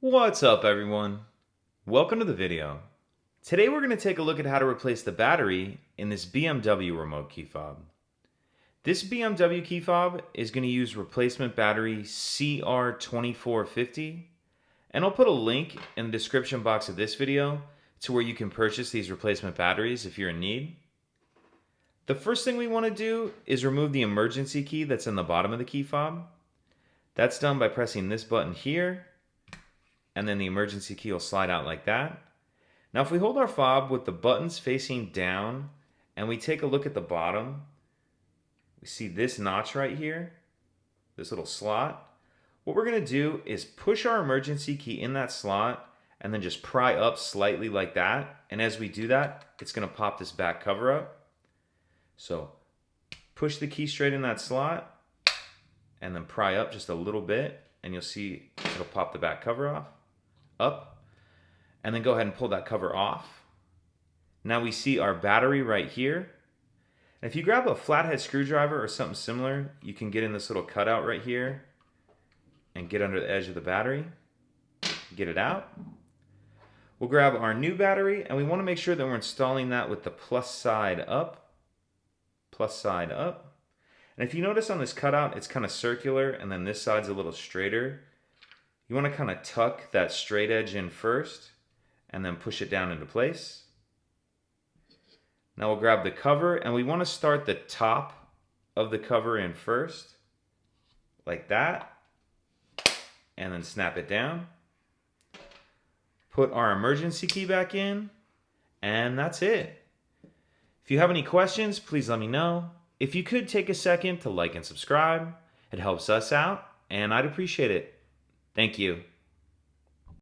What's up, everyone? Welcome to the video. Today we're going to take a look at how to replace the battery in this BMW remote key fob. This BMW key fob is going to use replacement battery CR2450, and I'll put a link in the description box of this video to where you can purchase these replacement batteries if you're in need. The first thing we want to do is remove the emergency key that's in the bottom of the key fob. That's done by pressing this button here, and then the emergency key will slide out like that. Now if we hold our fob with the buttons facing down and we take a look at the bottom, we see this notch right here, this little slot. What we're going to do is push our emergency key in that slot and then just pry up slightly like that. And as we do that, it's going to pop this back cover up. So push the key straight in that slot and then pry up just a little bit and you'll see it'll pop the back cover off. Up, and then go ahead and pull that cover off. Now we see our battery right here. And if you grab a flathead screwdriver or something similar, you can get in this little cutout right here and get under the edge of the battery. Get it out. We'll grab our new battery, and we want to make sure that we're installing that with the plus side up. Plus side up. And if you notice on this cutout, it's kind of circular, and then this side's a little straighter. You want to kind of tuck that straight edge in first and then push it down into place. Now we'll grab the cover and we want to start the top of the cover in first, like that, and then snap it down. Put our emergency key back in, and that's it. If you have any questions, please let me know. If you could take a second to like and subscribe, it helps us out, and I'd appreciate it. Thank you.